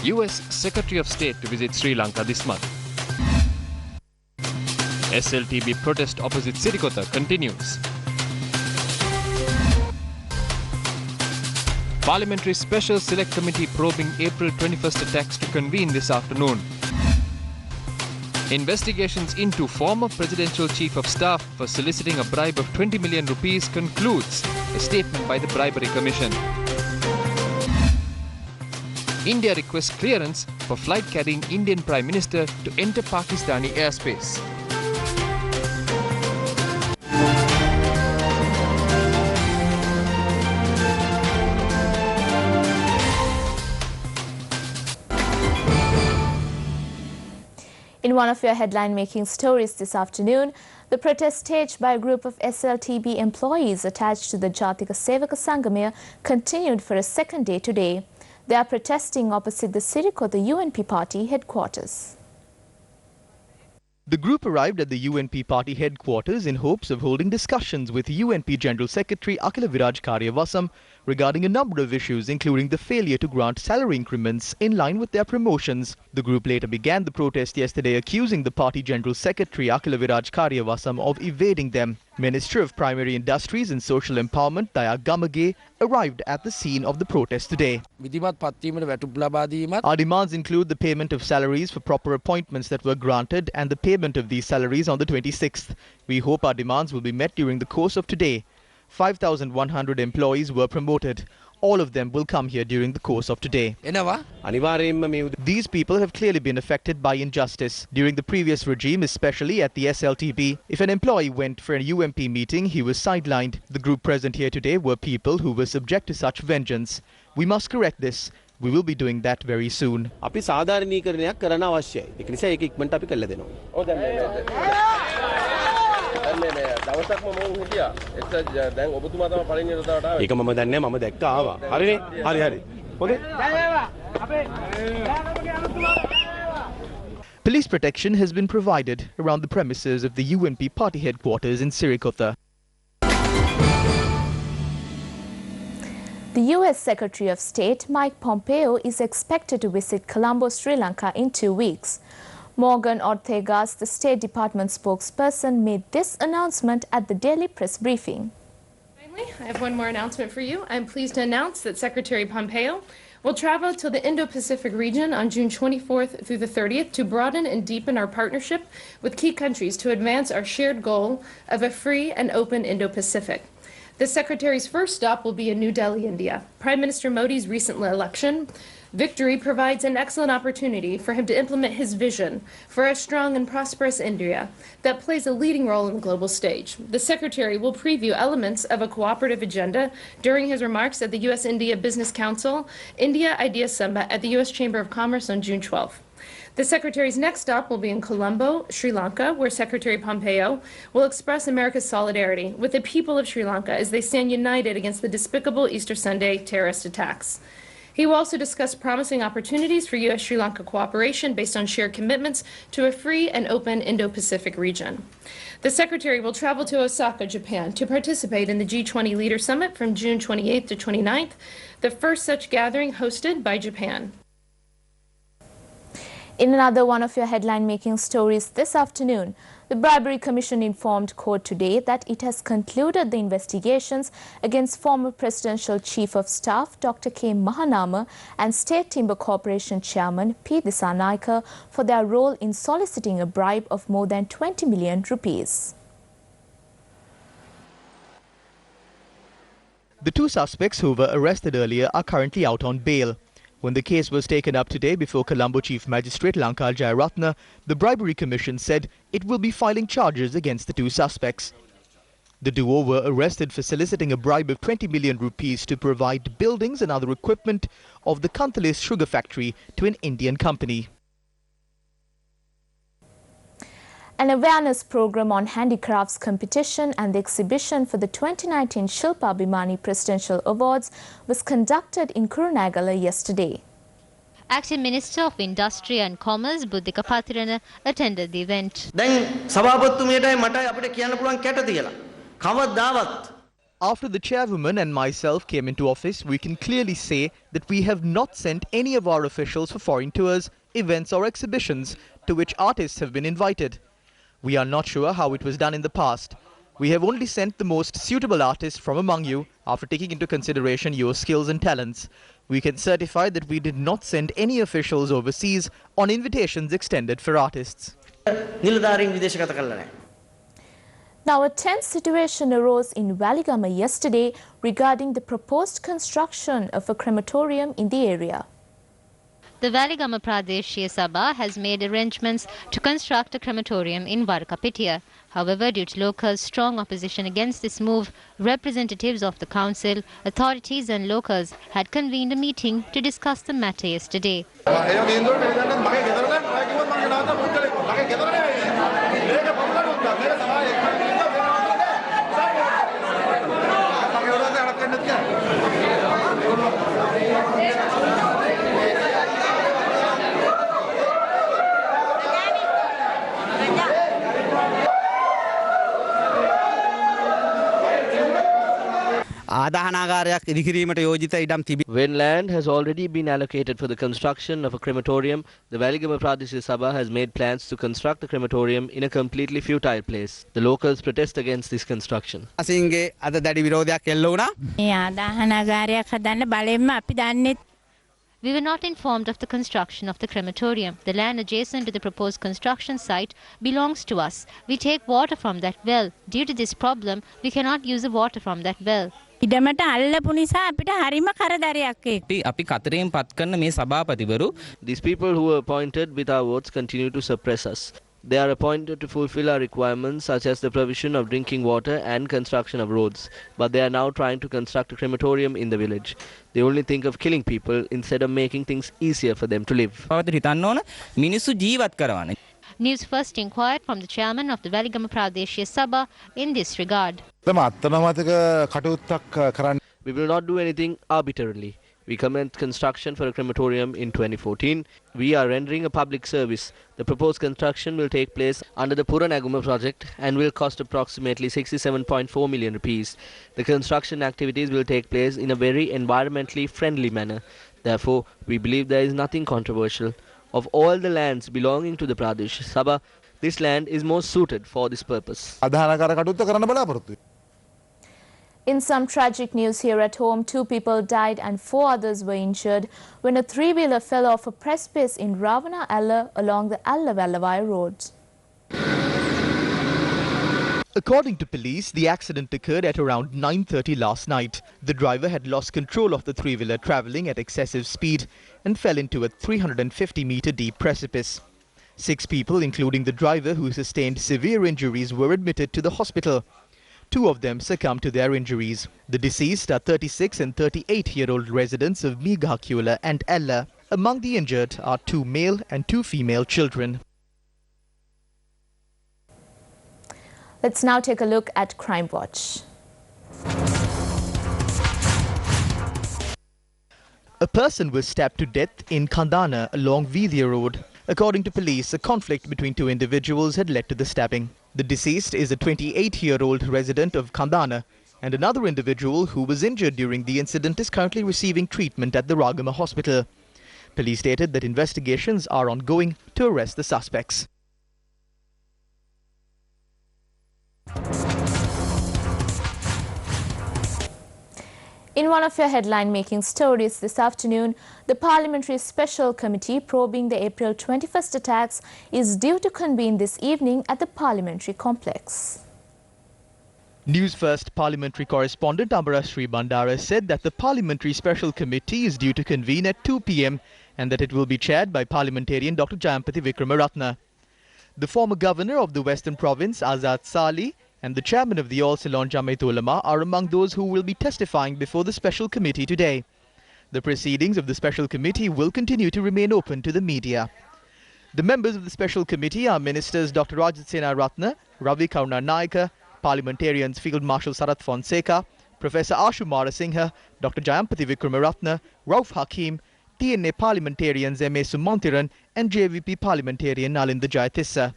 US Secretary of State to visit Sri Lanka this month. SLTB protest opposite Sirikotha continues. Parliamentary Special Select Committee probing April 21st attacks to convene this afternoon. Investigations into former Presidential Chief of Staff for soliciting a bribe of 20 million rupees concludes, a statement by the Bribery Commission. India requests clearance for flight carrying Indian Prime Minister to enter Pakistani airspace. In one of your headline-making stories this afternoon, the protest staged by a group of SLTB employees attached to the Jatika Sevaka Sangamaya continued for a second day today. They are protesting opposite the Sirikotha UNP party headquarters. The group arrived at the UNP party headquarters in hopes of holding discussions with UNP General Secretary Akhila Viraj Karyavasam regarding a number of issues, including the failure to grant salary increments in line with their promotions. The group later began the protest yesterday, accusing the party General Secretary Akhila Viraj Karyavasam of evading them. Minister of Primary Industries and Social Empowerment Daya Gamage arrived at the scene of the protest today. Our demands include the payment of salaries for proper appointments that were granted and the payment of these salaries on the 26th. We hope our demands will be met during the course of today. 5,100 employees were promoted. All of them will come here during the course of today. These people have clearly been affected by injustice. During the previous regime, especially at the SLTB, if an employee went for a UMP meeting, he was sidelined. The group present here today were people who were subject to such vengeance. We must correct this. We will be doing that very soon. Police protection has been provided around the premises of the UNP party headquarters in Sirikotha. The US Secretary of State Mike Pompeo is expected to visit Colombo, Sri Lanka in 2 weeks. Morgan Ortegas, the State Department spokesperson, made this announcement at the daily press briefing. Finally, I have one more announcement for you. I'm pleased to announce that Secretary Pompeo will travel to the Indo-Pacific region on June 24th through the 30th to broaden and deepen our partnership with key countries to advance our shared goal of a free and open Indo-Pacific. The Secretary's first stop will be in New Delhi, India. Prime Minister Modi's recent election victory provides an excellent opportunity for him to implement his vision for a strong and prosperous India that plays a leading role on the global stage. The Secretary will preview elements of a cooperative agenda during his remarks at the U.S.-India Business Council India Idea Summit at the U.S. Chamber of Commerce on June 12th. The Secretary's next stop will be in Colombo, Sri Lanka, where Secretary Pompeo will express America's solidarity with the people of Sri Lanka as they stand united against the despicable Easter Sunday terrorist attacks. He will also discuss promising opportunities for U.S.-Sri Lanka cooperation based on shared commitments to a free and open Indo-Pacific region. The Secretary will travel to Osaka, Japan, to participate in the G20 Leader Summit from June 28th to 29th, the first such gathering hosted by Japan. In another one of your headline-making stories this afternoon, the Bribery Commission informed court today that it has concluded the investigations against former Presidential Chief of Staff Dr. K. Mahanama and State Timber Corporation Chairman P. Dissanayake for their role in soliciting a bribe of more than 20 million rupees. The two suspects who were arrested earlier are currently out on bail. When the case was taken up today before Colombo Chief Magistrate Lanka Jayaratna, the Bribery Commission said it will be filing charges against the two suspects. The duo were arrested for soliciting a bribe of 20 million rupees to provide buildings and other equipment of the Kanthalis sugar factory to an Indian company. An awareness program on handicrafts competition and the exhibition for the 2019 Shilpa Bhimani Presidential Awards was conducted in Kurunegala yesterday. Acting Minister of Industry and Commerce Buddhika Pathirana attended the event. After the chairwoman and myself came into office, we can clearly say that we have not sent any of our officials for foreign tours, events or exhibitions to which artists have been invited. We are not sure how it was done in the past. We have only sent the most suitable artists from among you after taking into consideration your skills and talents. We can certify that we did not send any officials overseas on invitations extended for artists. Now, a tense situation arose in Waligama yesterday regarding the proposed construction of a crematorium in the area. The Waligama Pradeshya Sabha has made arrangements to construct a crematorium in Varkapitiya. However, due to locals' strong opposition against this move, representatives of the council, authorities and locals had convened a meeting to discuss the matter yesterday. When land has already been allocated for the construction of a crematorium, the Waligama Pradeshya Sabha has made plans to construct the crematorium in a completely futile place. The locals protest against this construction. We were not informed of the construction of the crematorium. The land adjacent to the proposed construction site belongs to us. We take water from that well. Due to this problem, we cannot use the water from that well. අපි කතරෙන් පත් කරන මේ සභාපතිවරු These people who were appointed with our votes continue to suppress us. They are appointed to fulfill our requirements such as the provision of drinking water and construction of roads. But they are now trying to construct a crematorium in the village. They only think of killing people instead of making things easier for them to live. මිනිස්සු ජීවත් කරවන්න. News First inquired from the chairman of the Waligama Pradeshya Sabha in this regard. We will not do anything arbitrarily. We commenced construction for a crematorium in 2014. We are rendering a public service. The proposed construction will take place under the Puranaguma project and will cost approximately 67.4 million rupees. The construction activities will take place in a very environmentally friendly manner. Therefore, we believe there is nothing controversial. Of all the lands belonging to the Pradesh Sabha, this land is most suited for this purpose. In some tragic news here at home, 2 people died and 4 others were injured when a 3-wheeler fell off a precipice in Ravana Alla along the Alla-Vallavai road. According to police, the accident occurred at around 9:30 last night. The driver had lost control of the 3-wheeler travelling at excessive speed and fell into a 350-metre deep precipice. 6 people, including the driver who sustained severe injuries, were admitted to the hospital. 2 of them succumbed to their injuries. The deceased are 36 and 38-year-old residents of Meghakula and Ella. Among the injured are 2 male and 2 female children. Let's now take a look at Crime Watch. A person was stabbed to death in Khandana along Vidya Road. According to police, a conflict between 2 individuals had led to the stabbing. The deceased is a 28-year-old resident of Khandana, and another individual who was injured during the incident is currently receiving treatment at the Ragama hospital. Police stated that investigations are ongoing to arrest the suspects. In one of your headline-making stories this afternoon, the Parliamentary Special Committee probing the April 21st attacks is due to convene this evening at the Parliamentary Complex. Newsfirst parliamentary correspondent Amara Sri Bandara said that the Parliamentary Special Committee is due to convene at 2 p.m. and that it will be chaired by parliamentarian Dr. Jayampathi Vikramaratne. The former governor of the Western Province, Azad Sali, and the chairman of the All Ceylon Jamaat Ulama are among those who will be testifying before the special committee today. The proceedings of the special committee will continue to remain open to the media. The members of the special committee are Ministers Dr. Rajat Sena Ratna, Ravi Karuna Naika, Parliamentarians Field Marshal Sarath Fonseca, Professor Ashu Marasinghe, Dr. Jayampathi Vikramaratne, Rauf Hakim, TNA Parliamentarians M.A. Sumantiran and JVP Parliamentarian Nalinda Jayatissa.